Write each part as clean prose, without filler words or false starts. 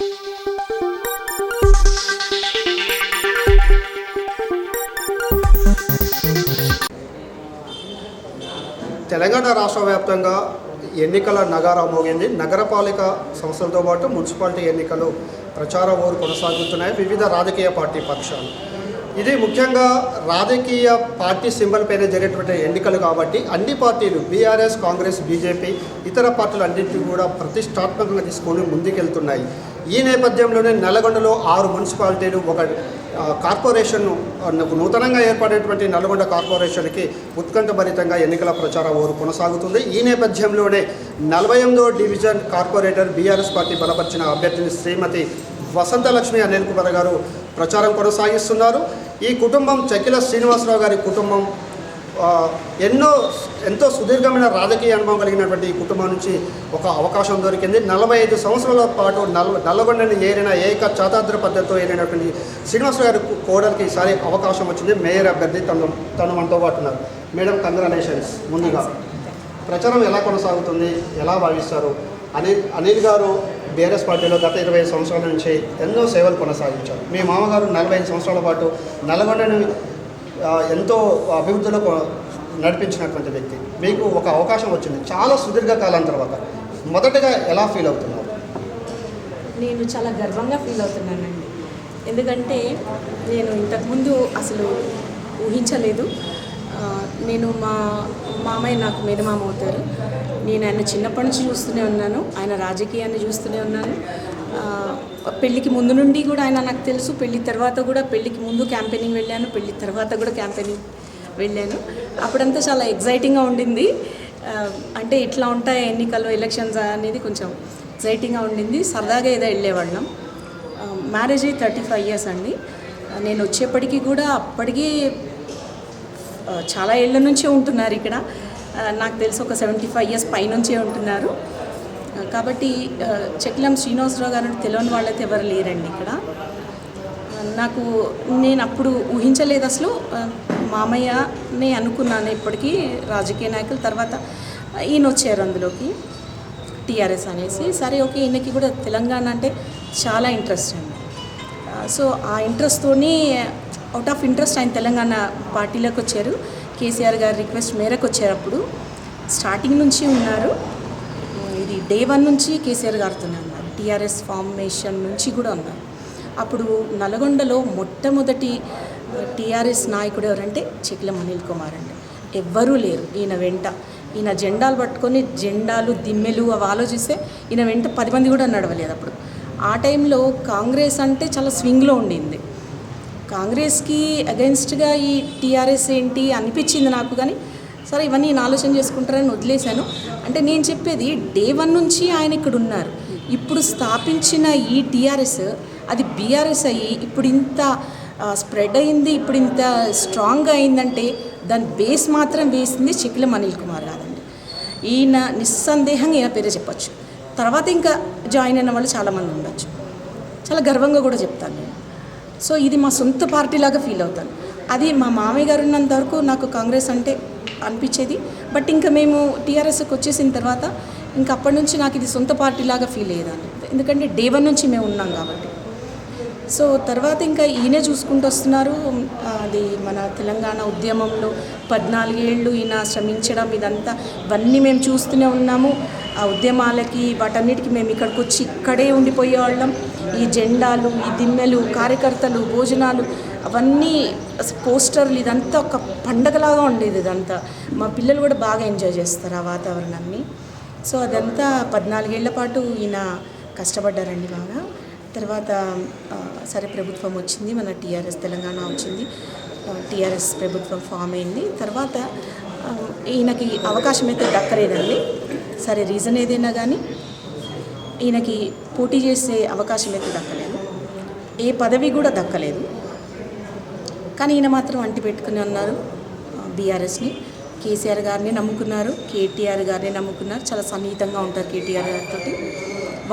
తెలంగాణ రాష్ట్ర వ్యాప్తంగా ఎన్నికల నగారా మోగింది. నగరపాలిక సంస్థలతో పాటు మున్సిపాలిటీ ఎన్నికలు ప్రచార ఓరు కొనసాగుతున్నాయి వివిధ రాజకీయ పార్టీ పక్షాలు. ఇది ముఖ్యంగా రాజకీయ పార్టీ సింబల్ పైన జరిగేటువంటి ఎన్నికలు కాబట్టి అన్ని పార్టీలు బీఆర్ఎస్, కాంగ్రెస్, బీజేపీ ఇతర పార్టీలు అన్నింటినీ కూడా ప్రతిష్టాత్మకంగా తీసుకొని ముందుకెళ్తున్నాయి. ఈ నేపథ్యంలోనే నల్గొండలో 6 మున్సిపాలిటీలు, ఒక కార్పొరేషన్, నూతనంగా ఏర్పడేటువంటి నల్గొండ కార్పొరేషన్కి ఉత్కంఠభరితంగా ఎన్నికల ప్రచార ఓరు కొనసాగుతుంది. ఈ నేపథ్యంలోనే 48వ డివిజన్ కార్పొరేటర్ బీఆర్ఎస్ పార్టీ బలపరిచిన అభ్యర్థిని శ్రీమతి వసంతలక్ష్మి అనిల్ కుమార్ గారు ప్రచారం కొనసాగిస్తున్నారు. ఈ కుటుంబం చకిల శ్రీనివాసరావు గారి కుటుంబం ఎంతో సుదీర్ఘమైన రాజకీయ అనుభవం కలిగినటువంటి ఈ కుటుంబం నుంచి ఒక అవకాశం దొరికింది. 45 సంవత్సరాల పాటు నల్లగొండని ఏరిన ఏక చాతాద్ర పద్ధతితో ఏరినటువంటి శ్రీనివాసరావు గారి కోడలికి ఈసారి అవకాశం వచ్చింది. మేయర్ అభ్యర్థి తను మనతో పాటు ఉన్నారు. Madam, congratulations. ముందుగా ప్రచారం ఎలా కొనసాగుతుంది, ఎలా భావిస్తారు? అనిల్ గారు బీఆర్ఎస్ పార్టీలో గత 25 సంవత్సరాల నుంచి ఎన్నో సేవలు కొనసాగించారు. మీ మామగారు 45 సంవత్సరాల పాటు నల్గొండని ఎంతో అభివృద్ధిలో నడిపించినటువంటి వ్యక్తి. మీకు ఒక అవకాశం వచ్చింది చాలా సుదీర్ఘకాలం తర్వాత. మొదటగా ఎలా ఫీల్ అవుతున్నారు? నేను చాలా గర్వంగా ఫీల్ అవుతున్నానండి. ఎందుకంటే నేను ఇంతకుముందు అసలు ఊహించలేదు. నేను మా మామయ్య నాకు మేనమామ అవుతారు. నేను ఆయన చిన్నప్పటి నుంచి చూస్తూనే ఉన్నాను, ఆయన రాజకీయాన్ని చూస్తూనే ఉన్నాను. పెళ్ళికి ముందు నుండి కూడా ఆయన నాకు తెలుసు. పెళ్ళి తర్వాత కూడా, పెళ్ళికి ముందు క్యాంపెయినింగ్ వెళ్ళాను, పెళ్ళి తర్వాత కూడా క్యాంపెయినింగ్ వెళ్ళాను. అప్పుడంతా చాలా ఎగ్జైటింగ్గా ఉండింది. అంటే ఇట్లా ఉంటాయి ఎన్నికలు, ఎలక్షన్స్ అనేది కొంచెం ఎగ్జైటింగ్గా ఉండింది. సరదాగా ఏదో వెళ్ళేవాళ్ళం. మ్యారేజ్ అయ్యి 35 ఇయర్స్ అండి. నేను వచ్చేప్పటికీ కూడా అప్పటికీ చాలా ఏళ్ళ నుంచే ఉంటున్నారు ఇక్కడ. నాకు తెలిసి ఒక 75 ఇయర్స్ పైనుంచే ఉంటున్నారు. కాబట్టి చకిలం శ్రీనివాసరావు గారు తెలియని వాళ్ళైతే ఎవరు లేరండి ఇక్కడ. నేను అప్పుడు ఊహించలేదు అసలు. మామయ్యనే అనుకున్నాను ఇప్పటికీ రాజకీయ నాయకులు. తర్వాత ఈయన వచ్చారు అందులోకి, టీఆర్ఎస్ అనేసి. సరే ఓకే, ఈయనకి కూడా తెలంగాణ అంటే చాలా ఇంట్రెస్ట్ అండి. సో ఆ ఇంట్రెస్ట్తోని, అవుట్ ఆఫ్ ఇంట్రెస్ట్ ఆయన తెలంగాణ పార్టీలోకి వచ్చారు. కేసీఆర్ గారి రిక్వెస్ట్ మేరకు వచ్చారు. అప్పుడు స్టార్టింగ్ నుంచి ఉన్నారు. ఇది డే 1 నుంచి కేసీఆర్ గారితోనే ఉన్నారు. టీఆర్ఎస్ ఫార్మేషన్ నుంచి కూడా ఉన్నారు. అప్పుడు నల్గొండలో మొట్టమొదటి టీఆర్ఎస్ నాయకుడు ఎవరంటే చకిలం అనిల్ కుమార్ అండి. ఎవ్వరూ లేరు ఈయన వెంట. ఈయన జెండాలు పట్టుకొని, జెండాలు, దిమ్మెలు అవి ఆలోచిస్తే ఈయన వెంట 10 మంది కూడా నడవలేదు. అప్పుడు ఆ టైంలో కాంగ్రెస్ అంటే చాలా స్వింగ్లో ఉండింది. కాంగ్రెస్కి అగెన్స్ట్గా ఈ టీఆర్ఎస్ ఏంటి అనిపించింది నాకు. కానీ సరే ఇవన్నీ నేను ఆలోచన చేసుకుంటారని వదిలేశాను. అంటే నేను చెప్పేది డే 1 నుంచి ఆయన ఇక్కడ ఉన్నారు. ఇప్పుడు స్థాపించిన ఈ టీఆర్ఎస్ అది బీఆర్ఎస్ అయ్యి ఇప్పుడు ఇంత స్ప్రెడ్ అయింది, ఇప్పుడు ఇంత స్ట్రాంగ్గా అయిందంటే దాని బేస్ మాత్రం వేసింది చకిలం అనిల్ కుమార్ కాదండి. ఈయన నిస్సందేహంగా ఈయన పేరే చెప్పచ్చు. తర్వాత ఇంకా జాయిన్ అయిన వాళ్ళు చాలామంది ఉండొచ్చు. చాలా గర్వంగా కూడా చెప్తాను నేను. సో ఇది మా సొంత పార్టీలాగా ఫీల్ అవుతాను. అది మా మామయ్య గారు ఉన్నంత వరకు నాకు కాంగ్రెస్ అంటే అనిపించేది. బట్ ఇంకా మేము టీఆర్ఎస్కి వచ్చేసిన తర్వాత ఇంకా అప్పటి నుంచి నాకు ఇది సొంత పార్టీలాగా ఫీల్ అయ్యేదాన్ని. ఎందుకంటే డే 1 నుంచి మేము ఉన్నాం కాబట్టి. సో తర్వాత ఇంకా ఈయనే చూసుకుంటూ వస్తున్నారు. అది మన తెలంగాణ ఉద్యమంలో 14 ఏళ్ళు ఈయన శ్రమించడం, ఇవన్నీ మేము చూస్తూనే ఉన్నాము. ఆ ఉద్యమాలకి వాటన్నిటికీ మేము ఇక్కడికి వచ్చి ఇక్కడే ఉండిపోయేవాళ్ళం. ఈ జెండాలు, ఈ దిమ్మెలు, కార్యకర్తలు, భోజనాలు, అవన్నీ పోస్టర్లు, ఇదంతా ఒక పండగలాగా ఉండేది. ఇదంతా మా పిల్లలు కూడా బాగా ఎంజాయ్ చేస్తారు ఆ వాతావరణాన్ని. సో అదంతా 14 ఏళ్ల పాటు ఈయన కష్టపడ్డారండి బాగా. తర్వాత సరే ప్రభుత్వం వచ్చింది, మన టీఆర్ఎస్ తెలంగాణ వచ్చింది, టీఆర్ఎస్ ప్రభుత్వం ఫామ్ అయింది. తర్వాత ఈయనకి అవకాశం అయితే దక్కలేదండి. సరే రీజన్ ఏదైనా కానీ ఈయనకి పోటీ చేసే అవకాశం అయితే దక్కలేదు, ఏ పదవి కూడా దక్కలేదు. కానీ ఈయన మాత్రం అంటి పెట్టుకుని ఉన్నారు బీఆర్ఎస్ని. కేసీఆర్ గారిని నమ్ముకున్నారు, కేటీఆర్ గారిని నమ్ముకున్నారు. చాలా సన్నిహితంగా ఉంటారు కేటీఆర్ గారితో,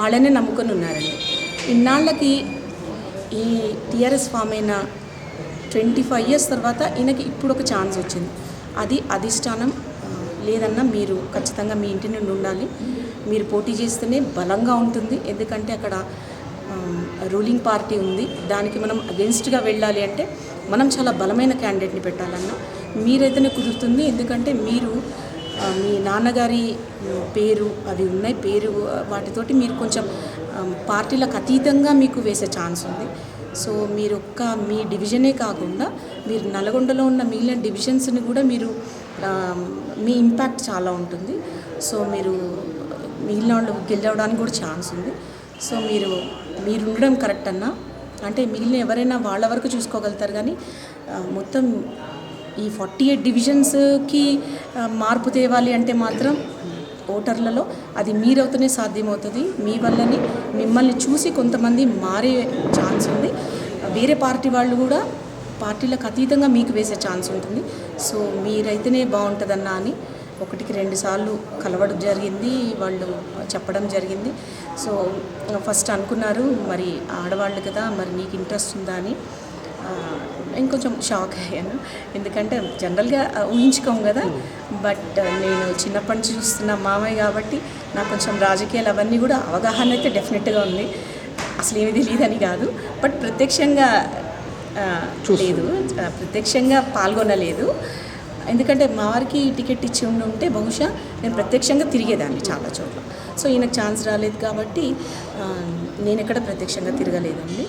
వాళ్ళనే నమ్ముకొని ఉన్నారండి. ఇన్నాళ్ళకి ఈ టీఆర్ఎస్ ఫామ్ అయిన 25 ఇయర్స్ తర్వాత ఈయనకి ఇప్పుడు ఒక ఛాన్స్ వచ్చింది. అది అధిష్టానం లేదన్నా మీరు ఖచ్చితంగా మీ ఇంటి నుండి ఉండాలి, మీరు పోటీ చేస్తేనే బలంగా ఉంటుంది. ఎందుకంటే అక్కడ రూలింగ్ పార్టీ ఉంది, దానికి మనం అగెన్స్ట్గా వెళ్ళాలి అంటే మనం చాలా బలమైన క్యాండిడేట్ని పెట్టాలన్నా మీరైతేనే కుదురుతుంది. ఎందుకంటే మీరు మీ నాన్నగారి పేరు అవి ఉన్నాయి, పేరు వాటితోటి మీరు కొంచెం పార్టీలకు అతీతంగా మీకు వేసే ఛాన్స్ ఉంది. సో మీరు మీ డివిజనే కాకుండా మీరు నల్గొండలో ఉన్న మిగిలిన డివిజన్స్ని కూడా మీరు మీ ఇంపాక్ట్ చాలా ఉంటుంది. సో మీరు మిగిలిన వాళ్ళు గెలవడానికి కూడా ఛాన్స్ ఉంది. సో మీరు ఉండడం కరెక్ట్ అన్నా, అంటే మిగిలిన ఎవరైనా వాళ్ళ వరకు చూసుకోగలుగుతారు, కానీ మొత్తం ఈ 48 డివిజన్స్కి మార్పు తేవాలి అంటే మాత్రం ఓటర్లలో అది మీరవుతూనే సాధ్యమవుతుంది. మీ వల్లని మిమ్మల్ని చూసి కొంతమంది మారే ఛాన్స్ ఉంది. వేరే పార్టీ వాళ్ళు కూడా పార్టీలకు అతీతంగా మీకు వేసే ఛాన్స్ ఉంటుంది. సో మీరైతేనే బాగుంటుందన్నా అని 1-2 సార్లు కలవడం జరిగింది, వాళ్ళు చెప్పడం జరిగింది. సో ఫస్ట్ అనుకున్నారు మరి ఆడవాళ్ళు కదా, మరి నీకు ఇంట్రెస్ట్ ఉందా అని. ఇంకొంచెం షాక్ అయ్యాను, ఎందుకంటే జనరల్గా ఊహించుకోము కదా. బట్ నేను చిన్నప్పటి నుంచి చూస్తున్న మామయ్య కాబట్టి నాకు కొంచెం రాజకీయాలు అవన్నీ కూడా అవగాహన అయితే డెఫినెట్గా ఉంది. అసలు ఏమీ తెలియదని కాదు, బట్ ప్రత్యక్షంగా లేదు, ప్రత్యక్షంగా పాల్గొనలేదు. ఎందుకంటే మా వారికి టికెట్ ఇచ్చి ఉంటే బహుశా నేను ప్రత్యక్షంగా తిరిగేదాన్ని చాలా చోట్ల. సో ఈయనకు ఛాన్స్ రాలేదు కాబట్టి నేను ఎక్కడ ప్రత్యక్షంగా తిరగలేదండి.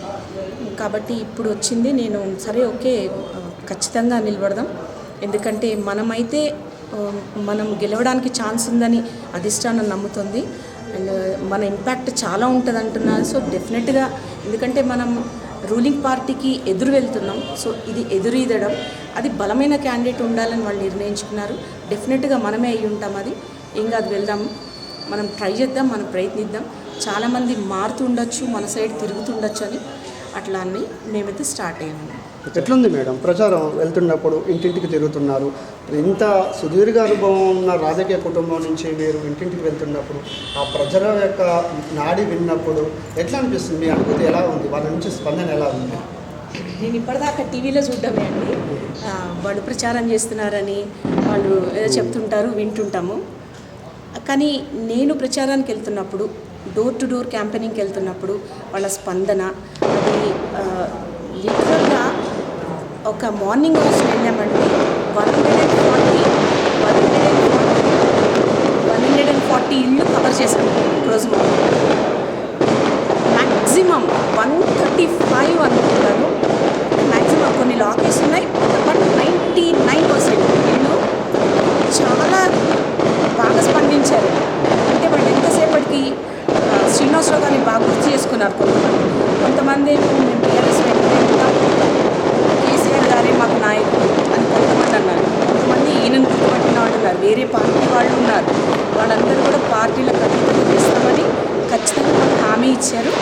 కాబట్టి ఇప్పుడు వచ్చింది, నేను సరే ఓకే ఖచ్చితంగా నిలబడదాం. ఎందుకంటే మనమైతే మనం గెలవడానికి ఛాన్స్ ఉందని అధిష్టానం నమ్ముతుంది, అండ్ మన ఇంపాక్ట్ చాలా ఉంటుంది అంటున్నారు. సో డెఫినెట్గా, ఎందుకంటే మనం రూలింగ్ పార్టీకి ఎదురు వెళ్తున్నాం. సో ఇది ఎదురీదడం, అది బలమైన క్యాండిడేట్ ఉండాలని వాళ్ళు నిర్ణయించుకున్నారు. డెఫినెట్గా మనమే అయ్యి ఉంటాం. అది ఏం కాదు, వెళ్దాం, మనం ట్రై చేద్దాం, మనం ప్రయత్నిద్దాం. చాలామంది మారుతూ ఉండొచ్చు, మన సైడ్ తిరుగుతుండొచ్చు అని అట్లా అని మేమైతే స్టార్ట్ అయ్యాము. ఎట్లుంది మేడం ప్రచారం వెళ్తున్నప్పుడు? ఇంటింటికి తిరుగుతున్నారు, ఇంత సుదీర్ఘ అనుభవం ఉన్న రాజకీయ కుటుంబం నుంచి మీరు ఇంటింటికి వెళ్తున్నప్పుడు ఆ ప్రజల యొక్క నాడి విన్నప్పుడు ఎట్లా అనిపిస్తుంది? మీ అనుభూతి ఎలా ఉంది? వాళ్ళ నుంచి స్పందన ఎలా ఉంది? నేను ఇప్పటిదాకా టీవీలో చూడడమే అండి. వాళ్ళు ప్రచారం చేస్తున్నారని వాళ్ళు ఏదో చెప్తుంటారు, వింటుంటాము. కానీ నేను ప్రచారానికి వెళ్తున్నప్పుడు, డోర్ టు డోర్ క్యాంపెయినింగ్కి వెళ్తున్నప్పుడు వాళ్ళ స్పందన అది లిటరల్గా ఒక మార్నింగ్ అవర్స్ వెళ్ళామండి. 140 ఇళ్ళు కవర్ చేశాను రోజు. మ్యాక్సిమం 135 అనుకుంటాను. మ్యాక్సిమం కొన్ని లాకేస్ ఉన్నాయి, బట్ 99% ఇళ్ళు చాలా బాగా స్పందించారు. అంటే వాళ్ళు ఎంతసేపటికి శ్రీనివాసరావు గారిని బాగా గుర్తు చేసుకున్నారు. కొంతమంది ఏమో మేము టీఆర్ఎస్ వెంటనే కేసీఆర్ గారే మాకు నాయకుడు అని కొంతమంది అన్నారు. కొంతమంది ఈయనను గుర్తుపట్టిన వాళ్ళు ఉన్నారు, వేరే పార్టీ వాళ్ళు ఉన్నారు. వాళ్ళందరూ కూడా పార్టీలకు అతీతంగా చేస్తామని ఖచ్చితంగా మాకు హామీ ఇచ్చారు.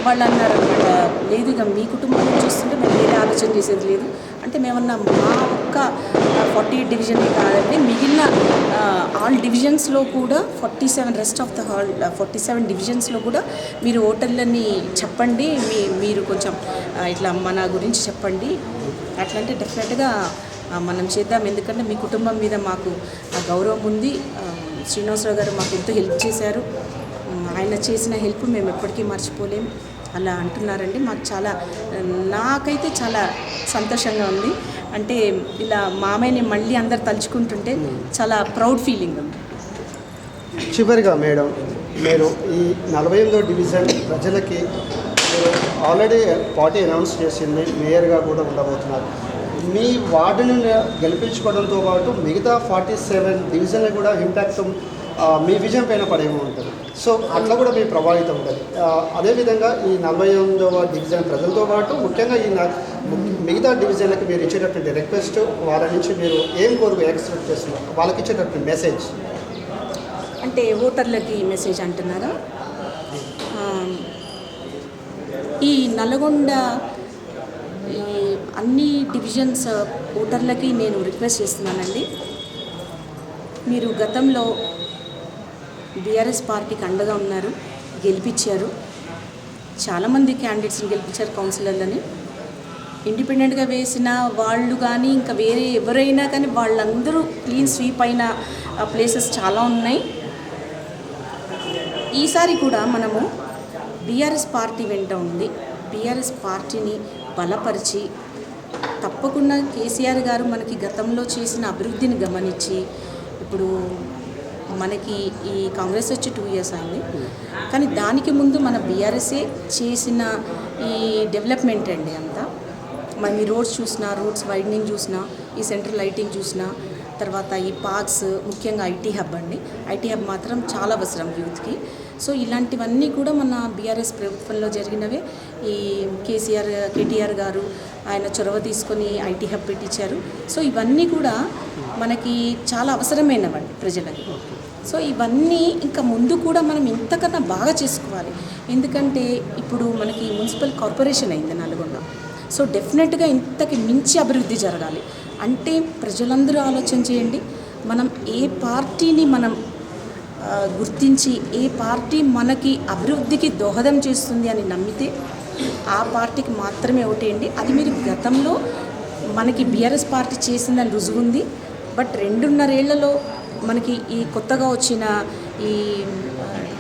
వాళ్ళు అన్నారు అన్నమాట, లేదు ఇక మీ కుటుంబాన్ని చూస్తుంటే మేము వేరే ఆలోచన చేసేది లేదు అంటే, మేమన్నా మా ఒక్క 48 డివిజన్లే కాదండి, మిగిలిన ఆల్ డివిజన్స్లో కూడా 47 రెస్ట్ ఆఫ్ ద 47 డివిజన్స్లో కూడా మీరు ఓటర్లని చెప్పండి, మీరు కొంచెం ఇట్లా మన గురించి చెప్పండి, అట్లంటే డెఫినెట్గా మనం చేద్దాం. ఎందుకంటే మీ కుటుంబం మీద మాకు గౌరవం ఉంది. శ్రీనివాసరావు గారు మాకు ఎంతో హెల్ప్ చేశారు, ఆయన చేసిన హెల్ప్ మేము ఎప్పటికీ మర్చిపోలేము అలా అంటున్నారండి. మాకు చాలా, నాకైతే చాలా సంతోషంగా ఉంది. అంటే ఇలా మామయ్యని మళ్ళీ అందరు తలుచుకుంటుంటే చాలా ప్రౌడ్ ఫీలింగ్ ఉంది. చివరిగా మేడం, మీరు ఈ 48వ డివిజన్ ప్రజలకి మీరు ఆల్రెడీ పార్టీ అనౌన్స్ చేసింది, మేయర్గా కూడా ఉండబోతున్నారు. మీ వార్డును గెలిపించుకోవడంతో పాటు మిగతా 47 డివిజన్లు కూడా ఇంపాక్ట్ మీ విజయం పైన పడే ఉంటుంది. సో అట్లా కూడా మీ ప్రభావితం ఉంటుంది. అదేవిధంగా ఈ 48వ డివిజన్ ప్రజలతో పాటు ముఖ్యంగా ఈ మిగతా డివిజన్లకు మీరు ఇచ్చేటటువంటి రిక్వెస్ట్, వాళ్ళ నుంచి మీరు ఏం ఎక్స్పెక్ట్ చేస్తున్నారు, వాళ్ళకి ఇచ్చేటటువంటి మెసేజ్? అంటే ఓటర్లకి మెసేజ్ అంటున్నారా? ఈ నల్గొండ ఈ అన్ని డివిజన్స్ ఓటర్లకి నేను రిక్వెస్ట్ చేస్తున్నానండి, మీరు గతంలో బీఆర్ఎస్ పార్టీకి అండగా ఉన్నారు, గెలిపించారు, చాలామంది క్యాండిడేట్స్ని గెలిపించారు, కౌన్సిలర్లని. ఇండిపెండెంట్గా వేసిన వాళ్ళు కానీ ఇంకా వేరే ఎవరైనా కానీ వాళ్ళందరూ క్లీన్ స్వీప్ అయిన ప్లేసెస్ చాలా ఉన్నాయి. ఈసారి కూడా మనము బీఆర్ఎస్ పార్టీ వెంట ఉండి బీఆర్ఎస్ పార్టీని బలపరిచి తప్పకుండా కేసీఆర్ గారు మనకి గతంలో చేసిన అభివృద్ధిని గమనించి ఇప్పుడు మనకి ఈ కాంగ్రెస్ వచ్చి 2 years అయింది, కానీ దానికి ముందు మన బీఆర్ఎస్ఏ చేసిన ఈ డెవలప్మెంట్ అండి అంతా. మనం ఈ రోడ్స్ చూసినా, రోడ్స్ వైడనింగ్ చూసినా, ఈ సెంట్రల్ లైటింగ్ చూసినా, తర్వాత ఈ పార్క్స్, ముఖ్యంగా ఐటీ హబ్ అండి. ఐటీ హబ్ మాత్రం చాలా అవసరం యూత్కి. సో ఇలాంటివన్నీ కూడా మన బీఆర్ఎస్ ప్రభుత్వంలో జరిగినవే. ఈ కేటీఆర్ గారు ఆయన చొరవ తీసుకొని ఐటీ హబ్ పెట్టించారు. సో ఇవన్నీ కూడా మనకి చాలా అవసరమైనవండి ప్రజలకి. సో ఇవన్నీ ఇంకా ముందు కూడా మనం ఇంతకన్నా బాగా చేసుకోవాలి. ఎందుకంటే ఇప్పుడు మనకి మున్సిపల్ కార్పొరేషన్ అయింది నల్గొండ. సో డెఫినెట్గా ఇంతకి మించి అభివృద్ధి జరగాలి అంటే ప్రజలందరూ ఆలోచన చేయండి. మనం ఏ పార్టీని మనం గుర్తించి ఏ పార్టీ మనకి అభివృద్ధికి దోహదం చేస్తుంది అని నమ్మితే ఆ పార్టీకి మాత్రమే ఓటేయండి. అది మీరు గతంలో మనకి బీఆర్ఎస్ పార్టీ చేసిందని రుజువు ఉంది. బట్ 2.5 ఏళ్లలో మనకి ఈ కొత్తగా వచ్చిన ఈ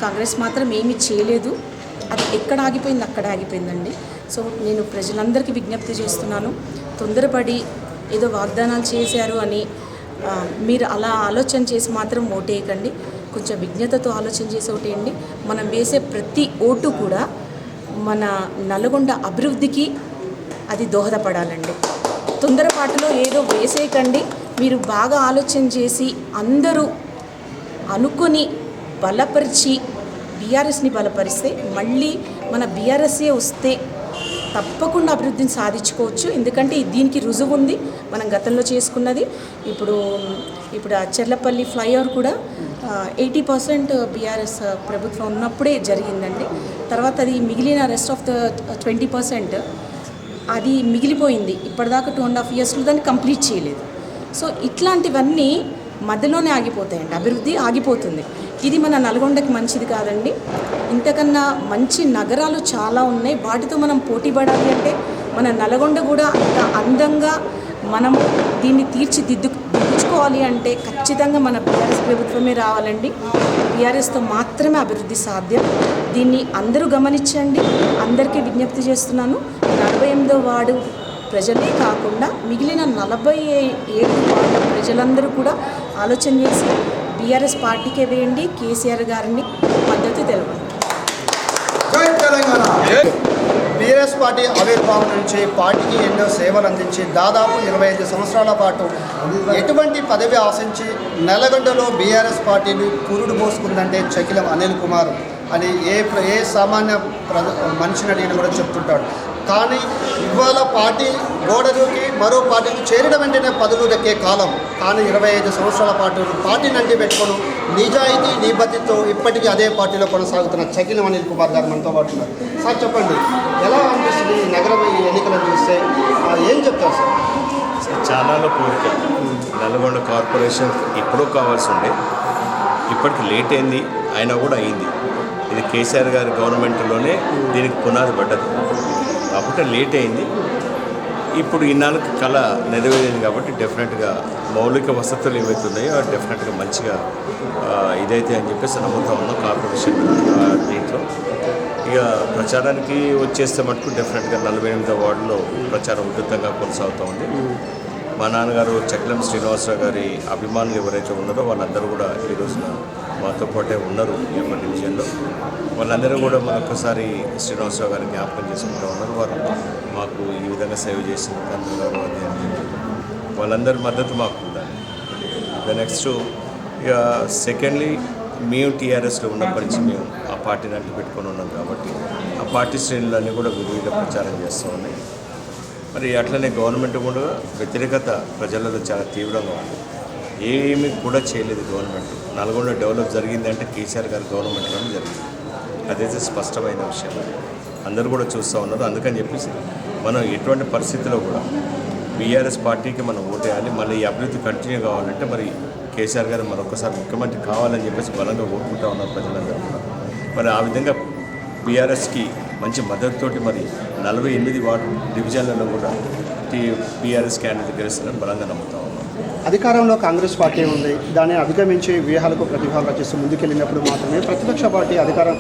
కాంగ్రెస్ మాత్రం ఏమీ చేయలేదు. అది ఎక్కడ ఆగిపోయింది అక్కడ ఆగిపోయిందండి. సో నేను ప్రజలందరికీ విజ్ఞప్తి చేస్తున్నాను, తొందరపడి ఏదో వాగ్దానాలు చేశారు అని మీరు అలా ఆలోచన చేసి మాత్రం ఓటేయకండి. కొంచెం విజ్ఞతతో ఆలోచన చేసి ఓటేయండి. మనం వేసే ప్రతి ఓటు కూడా మన నల్గొండ అభివృద్ధికి అది దోహదపడాలండి. తొందరపాటులో ఏదో వేసేయకండి. మీరు బాగా ఆలోచన చేసి అందరూ అనుకొని బలపరిచి బీఆర్ఎస్ని బలపరిస్తే మళ్ళీ మన బీఆర్ఎస్ఏ వస్తే తప్పకుండా అభివృద్ధిని సాధించుకోవచ్చు. ఎందుకంటే దీనికి రుజువు ఉంది మనం గతంలో చేసుకున్నది. ఇప్పుడు ఆ చెర్లపల్లి ఫ్లైఓవర్ కూడా 80% బీఆర్ఎస్ ప్రభుత్వం ఉన్నప్పుడే జరిగిందండి. తర్వాత అది మిగిలిన రెస్ట్ ఆఫ్ ద 20% అది మిగిలిపోయింది. ఇప్పటిదాకా 2.5 yearsలో దాన్ని కంప్లీట్ చేయలేదు. సో ఇట్లాంటివన్నీ మధ్యలోనే ఆగిపోతాయండి, అభివృద్ధి ఆగిపోతుంది. ఇది మన నల్గొండకి మంచిది కాదండి. ఇంతకన్నా మంచి నగరాలు చాలా ఉన్నాయి, వాటితో మనం పోటీ పడాలి అంటే మన నల్గొండ కూడా అంత అందంగా మనం దీన్ని తీర్చిదిద్దుకోవాలి అంటే ఖచ్చితంగా మన బీఆర్ఎస్ ప్రభుత్వమే రావాలండి. బీఆర్ఎస్తో మాత్రమే అభివృద్ధి సాధ్యం. దీన్ని అందరూ గమనించండి. అందరికీ విజ్ఞప్తి చేస్తున్నాను, 48వ వార్డు ప్రజలే కాకుండా మిగిలిన 47 వార్డుల ప్రజలందరూ కూడా ఆలోచన చేసి బీఆర్ఎస్ పార్టీకే వేయండి, కేసీఆర్ గారిని మద్దతు తెలపండి. జై తెలంగాణ. బీఆర్ఎస్ పార్టీ ఆవిర్భావం నుంచి పార్టీకి ఎన్నో సేవలు అందించి దాదాపు 25 సంవత్సరాల పాటు ఎటువంటి పదవి ఆశించి నల్గొండలో బీఆర్ఎస్ పార్టీని పురుడు పోసుకుందంటే చకిలం అనిల్ కుమార్ అని ఏ సామాన్య మనిషిని అడిగిన కూడా చెప్తుంటాడు. కానీ ఇవాళ పార్టీ గోడలోకి మరో పార్టీకి చేరిన వెంటనే పదవులు దక్కే కాలం. కానీ 25 సంవత్సరాల పాటు పార్టీని అంటి పెట్టుకొని నిజాయితీ నిబద్ధతతో ఇప్పటికీ అదే పార్టీలో కొనసాగుతున్న చకిలం అనిల్ కుమార్ గారు మనతో పాటు ఉన్నారు. సార్ చెప్పండి, ఎలా అనిపిస్తుంది ఈ నగరం ఈ ఎన్నికలను చూస్తే? ఏం చెప్తారు సార్? చాలా కోరిక నల్గొండ కార్పొరేషన్ ఎప్పుడూ కావాల్సి ఉండే, ఇప్పటికి లేట్ అయింది అయినా కూడా అయింది. ఇది కేసీఆర్ గారి గవర్నమెంట్లోనే దీనికి పునాది పడ్డది కాబట్టి లేట్ అయింది. ఇప్పుడు ఇన్నాళ్ళకి కళ నెరవేరింది కాబట్టి డెఫినెట్గా మౌలిక వసతులు ఏవైతున్నాయో డెఫినెట్గా మంచిగా ఇదైతే అని చెప్పేసి నమ్ముతా ఉన్నాం. కార్పొరేషన్ దీంట్లో ఇక ప్రచారానికి వచ్చేస్తే మటుకు డెఫినెట్గా 48వ వార్డులో ప్రచారం ఉధృతంగా కొనసాగుతూ ఉంది. మా నాన్నగారు చక్రం శ్రీనివాసరావు గారి అభిమానులు ఎవరైతే ఉన్నారో వాళ్ళందరూ కూడా ఈ రోజున మాతో పాటే ఉన్నారు ఈ యొక్క డివిజన్లో. వాళ్ళందరూ కూడా మరొకసారి శ్రీనివాసరావు గారిని జ్ఞాపకం చేసుకుంటూ ఉన్నారు. వారు మాకు ఈ విధంగా సేవ చేసిన తండ్రి అది అని చెప్పి వాళ్ళందరి మద్దతు మాకు ఉండాలి. నెక్స్ట్ ఇక సెకండ్లీ మేము టీఆర్ఎస్లో ఉన్నప్పటి నుంచి మేము ఆ పార్టీని అడ్డు పెట్టుకొని ఉన్నాం కాబట్టి ఆ పార్టీ శ్రేణులన్నీ కూడా విరివిగా ప్రచారం చేస్తూ ఉన్నాయి. మరి అట్లనే గవర్నమెంట్ కూడా వ్యతిరేకత ప్రజలలో చాలా తీవ్రంగా ఉంది. ఏమీ కూడా చేయలేదు గవర్నమెంట్. నల్గొండ డెవలప్ జరిగిందంటే కేసీఆర్ గారి గవర్నమెంట్లోనే జరిగింది. అదైతే స్పష్టమైన విషయం, అందరూ కూడా చూస్తూ ఉన్నారు. అందుకని చెప్పేసి మనం ఎటువంటి పరిస్థితిలో కూడా బీఆర్ఎస్ పార్టీకి మనం ఓటేయాలి. మళ్ళీ ఈ అభివృద్ధి కంటిన్యూ కావాలంటే మరి కేసీఆర్ గారు మరొకసారి ముఖ్యమంత్రి కావాలని చెప్పేసి బలంగా ఓటుకుంటూ ఉన్నారు ప్రజలందరూ కూడా. మరి ఆ విధంగా బీఆర్ఎస్కి మంచి మద్దతుతోటి మరి 48 వార్డు డివిజన్లలో కూడా బీఆర్ఎస్ క్యాండిడేట్ గెలుస్తుందని బలంగా నమ్ముతా ఉన్నాం. అధికారంలో కాంగ్రెస్ పార్టీ ఉంది, దాన్ని అధిగమించి వ్యూహాలకు ప్రతిభాలు రచిస్తూ ముందుకెళ్ళినప్పుడు మాత్రమే ప్రతిపక్ష పార్టీ అధికారం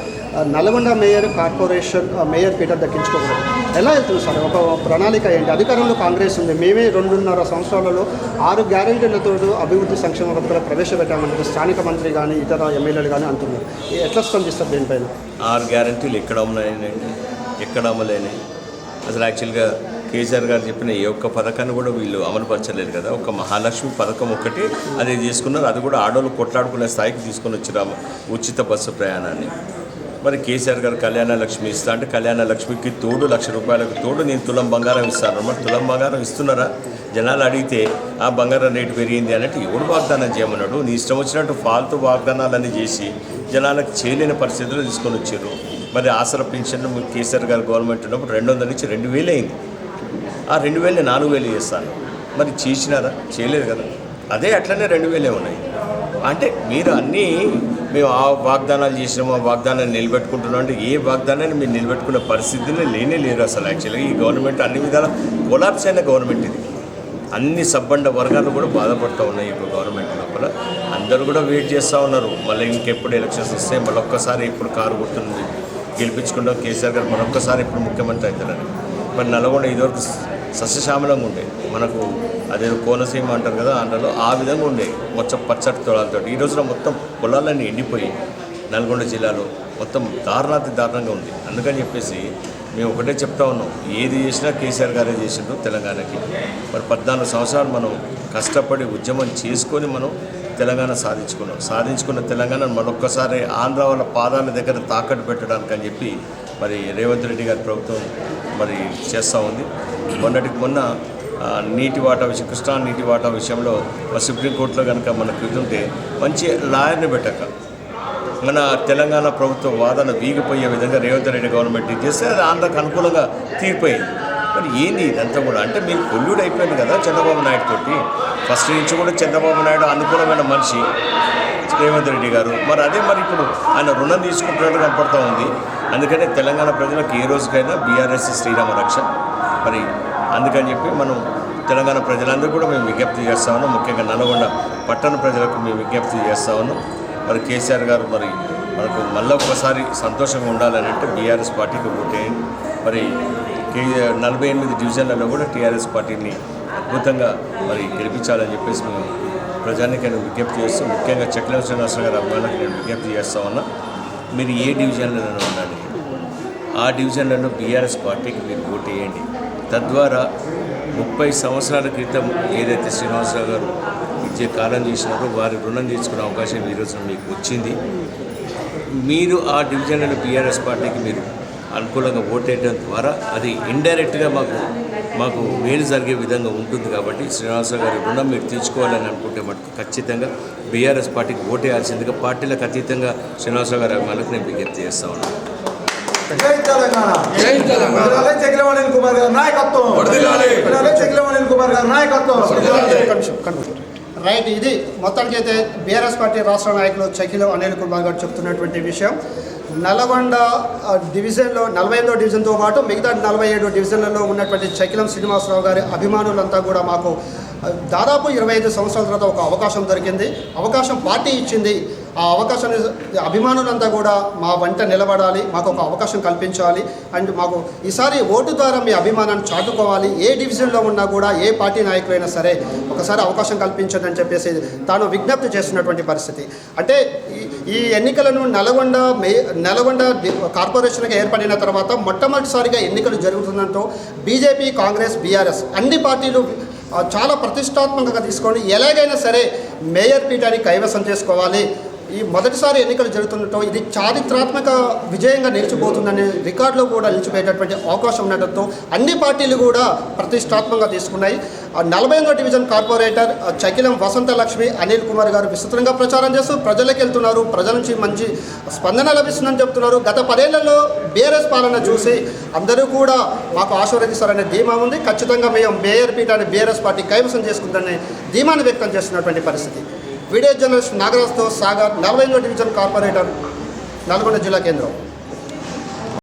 నల్గొండ మేయర్ కార్పొరేషన్ మేయర్ పీఠం దక్కించుకోకూడదు. ఎలా వెళ్తుంది సార్? ఒక ప్రణాళిక ఏంటి? అధికారంలో కాంగ్రెస్ ఉంది, మేమే 2.5 సంవత్సరాలలో 6 గ్యారెంటీలతో అభివృద్ధి సంక్షేమ పథకాలు ప్రవేశపెట్టామని స్థానిక మంత్రి కానీ ఇతర ఎమ్మెల్యేలు కానీ అంటున్నారు. ఎట్లా స్పందిస్తారు దీనిపైన? 6 గ్యారెంటీలు ఎక్కడ ఉన్నాయండి, ఎక్కడ అమలైనాయి? అసలు యాక్చువల్గా కేసీఆర్ గారు చెప్పిన ఏ ఒక్క పథకాన్ని కూడా వీళ్ళు అమలుపరచలేదు కదా. ఒక మహాలక్ష్మి పథకం ఒకటి అది తీసుకున్నారు, అది కూడా ఆడోళ్ళు కొట్లాడుకునే స్థాయికి తీసుకొని వచ్చారు ఉచిత బస్సు ప్రయాణాన్ని. మరి కేసీఆర్ గారు కళ్యాణ లక్ష్మి ఇస్తా అంటే కళ్యాణ లక్ష్మికి తోడు ₹1,00,000 తోడు నేను తులం బంగారం ఇస్తాను. మరి తులం బంగారం ఇస్తున్నారా? జనాలు అడిగితే ఆ బంగారం రేటు పెరిగింది అన్నట్టు ఎవడు వాగ్దానం చేయమన్నాడు? నీ ఇష్టం వచ్చినట్టు ఫాల్తూ వాగ్దానాలన్నీ చేసి జనాలకు చేయలేని పరిస్థితులు తీసుకొని వచ్చారు. మరి ఆసరా పెన్షన్ కేసీఆర్ గారు గవర్నమెంట్ ఉన్నప్పుడు 200 నుంచి 2,000 అయింది. ఆ 2,000 4,000 చేస్తాను. మరి చేసినారా? చేయలేదు కదా. అదే అట్లనే 2,000 ఉన్నాయి. అంటే మీరు అన్నీ మేము ఆ వాగ్దానాలు చేసినాము, ఆ వాగ్దానాన్ని నిలబెట్టుకుంటున్నాం అంటే ఏ వాగ్దానాన్ని మీరు నిలబెట్టుకునే పరిస్థితిని లేరు అసలు. యాక్చువల్గా ఈ గవర్నమెంట్ అన్ని విధాలా కొలాప్స్ అయిన గవర్నమెంట్ ఇది. అన్ని సబ్బండ వర్గాలు కూడా బాధపడుతూ ఉన్నాయి ఇప్పుడు గవర్నమెంట్ లోపల. అందరూ కూడా వెయిట్ చేస్తూ ఉన్నారు మళ్ళీ ఇంకెప్పుడు ఎలక్షన్స్ వస్తే మళ్ళొక్కసారి ఇప్పుడు కారు గుర్తుంది గెలిపించుకుంటాం కేసీఆర్ గారు మరొక్కసారి ఇప్పుడు ముఖ్యమంత్రి అవుతారని. మరి నల్గొండ ఇదివరకు సస్యశ్యామలంగా ఉండే, మనకు అదే కోనసీమ అంటారు కదా, అందులో ఆ విధంగా ఉండే మొత్తం పచ్చటి తొలాలతో. ఈ రోజున మొత్తం పొలాలన్నీ ఎండిపోయి నల్గొండ జిల్లాలో మొత్తం దారుణంగా ఉంది. అందుకని చెప్పేసి మేము ఒకటే చెప్తా ఉన్నాం, ఏది చేసినా కేసీఆర్ గారే చేసిండ్రు తెలంగాణకి. మరి 14 సంవత్సరాలు మనం కష్టపడి ఉద్యమం చేసుకొని మనం తెలంగాణ సాధించుకున్న తెలంగాణ మరొక్కసారి ఆంధ్ర వాళ్ళ పాదాల దగ్గర తాకట్టు పెట్టడానికి అని చెప్పి మరి రేవంత్ రెడ్డి గారి ప్రభుత్వం మరి చేస్తూ ఉంది. మొన్న నీటి వాటా విషయం, కృష్ణా నీటి వాటా విషయంలో సుప్రీంకోర్టులో కనుక మనకు ఇటుంటే మంచి లాయర్ని పెట్టక మన తెలంగాణ ప్రభుత్వం వాదన వీగిపోయే విధంగా రేవంత్ రెడ్డి గవర్నమెంట్ చేస్తే అది ఆంధ్రకు అనుకూలంగా తీరిపోయింది. మరి ఏంది ఇదంతా కూడా? అంటే మీరు కొల్లుడు అయిపోయింది కదా చంద్రబాబు నాయుడు తోటి. ఫస్ట్ నుంచి కూడా చంద్రబాబు నాయుడు అనుకూలమైన మనిషి రేవంత్ రెడ్డి గారు. మరి అదే మరి ఇప్పుడు ఆయన రుణం తీసుకుంటున్నట్టు కనపడుతూ ఉంది. అందుకనే తెలంగాణ ప్రజలకు ఏ రోజుకైనా బీఆర్ఎస్ శ్రీరామ రక్ష. మరి అందుకని చెప్పి మనం తెలంగాణ ప్రజలందరూ కూడా మేము విజ్ఞప్తి చేస్తా ఉన్నాం. ముఖ్యంగా నల్గొండ పట్టణ ప్రజలకు మేము విజ్ఞప్తి చేస్తా ఉన్నాం. మరి కేసీఆర్ గారు మరి మనకు మళ్ళీ ఒకసారి సంతోషంగా ఉండాలని అంటే బీఆర్ఎస్ పార్టీకి ఓటేయండి. మరి 48 డివిజన్లలో కూడా టీఆర్ఎస్ పార్టీని అద్భుతంగా మరి గెలిపించాలని చెప్పేసి మేము ప్రజానికైనా విజ్ఞప్తి చేస్తూ, ముఖ్యంగా చెక్లం శ్రీనివాసరావు గారి అభిమానులకు నేను విజ్ఞప్తి చేస్తా ఉన్నా, మీరు ఏ డివిజన్లలో ఉండాలి ఆ డివిజన్లలో బీఆర్ఎస్ పార్టీకి మీరు ఓటేయండి. తద్వారా 30 సంవత్సరాల క్రితం ఏదైతే శ్రీనివాసరావు గారు ఇచ్చే కాలం చేసినారో వారి రుణం తీసుకునే అవకాశం ఈ రోజున మీకు వచ్చింది. మీరు ఆ డివిజన్లలో బీఆర్ఎస్ పార్టీకి మీరు అనుకూలంగా ఓటేయడం ద్వారా అది ఇండైరెక్ట్గా మాకు మేలు జరిగే విధంగా ఉంటుంది. కాబట్టి శ్రీనివాసరావు గారి రుణం మీరు తీర్చుకోవాలని అనుకుంటే మటుకు ఖచ్చితంగా బీఆర్ఎస్ పార్టీకి ఓటేయాల్సిందిగా పార్టీలకు అతీతంగా శ్రీనివాసరావు గారి అభిమానులకు నేను విజ్ఞప్తి చేస్తా ఉన్నాను. జై తెలంగాణ. జై తెలంగాణ. చెక్లం అనిల్ కుమార్ గారి నాయకత్వం. చెక్లం అనిల్ కుమార్ గారి నాయకత్వం. రైట్, ఇది మొత్తానికి అయితే బీఆర్ఎస్ పార్టీ రాష్ట్ర నాయకులు చకిలం అనిల్ కుమార్ గారు చెప్తున్నటువంటి విషయం. నల్గొండ డివిజన్లో 48వ డివిజన్తో పాటు మిగతా 47 డివిజన్లలో ఉన్నటువంటి చకిలం శ్రీనివాసరావు గారి అభిమానులంతా కూడా మాకు దాదాపు 25 సంవత్సరాల తర్వాత ఒక అవకాశం దొరికింది, అవకాశం పార్టీ ఇచ్చింది. ఆ అవకాశాన్ని అభిమానులంతా కూడా మా వెంట నిలబడాలి, మాకు ఒక అవకాశం కల్పించాలి అండ్ మాకు ఈసారి ఓటు ద్వారా మీ అభిమానాన్ని చాటుకోవాలి. ఏ డివిజన్లో ఉన్నా కూడా ఏ పార్టీ నాయకులైనా సరే ఒకసారి అవకాశం కల్పించండి అని చెప్పేసి తాను విజ్ఞప్తి చేస్తున్నటువంటి పరిస్థితి. అంటే ఈ ఎన్నికలను నల్గొండ కార్పొరేషన్గా ఏర్పడిన తర్వాత మొట్టమొదటిసారిగా ఎన్నికలు జరుగుతుందంటూ బీజేపీ, కాంగ్రెస్, బీఆర్ఎస్ అన్ని పార్టీలు చాలా ప్రతిష్టాత్మకంగా తీసుకొని ఎలాగైనా సరే మేయర్ పీఠాన్ని కైవసం చేసుకోవాలి. ఈ మొదటిసారి ఎన్నికలు జరుగుతుండటం ఇది చారిత్రాత్మక విజయంగా నిలిచిపోతుందని రికార్డులో కూడా నిలిచిపోయేటటువంటి అవకాశం ఉండటంతో అన్ని పార్టీలు కూడా ప్రతిష్టాత్మకంగా తీసుకున్నాయి. 48వ డివిజన్ కార్పొరేటర్ చకిలం వసంతలక్ష్మి అనిల్ కుమార్ గారు విస్తృతంగా ప్రచారం చేస్తూ ప్రజలకు వెళ్తున్నారు, ప్రజల నుంచి మంచి స్పందన లభిస్తుందని చెప్తున్నారు. గత 10 ఏళ్లలో బీఆర్ఎస్ పాలన చూసి అందరూ కూడా మాకు ఆశీర్వదిస్తారనే ధీమా ఉంది. ఖచ్చితంగా మేము మేయర్ పీఠాన్ని బీఆర్ఎస్ పార్టీ కైవసం చేసుకుందని ధీమాను వ్యక్తం చేస్తున్నటువంటి పరిస్థితి. వీడియో జర్నలిస్ట్ నాగరాజ్తో సాగర్, 48వ డివిజన్ కార్పొరేటర్, నల్గొండ జిల్లా కేంద్రం.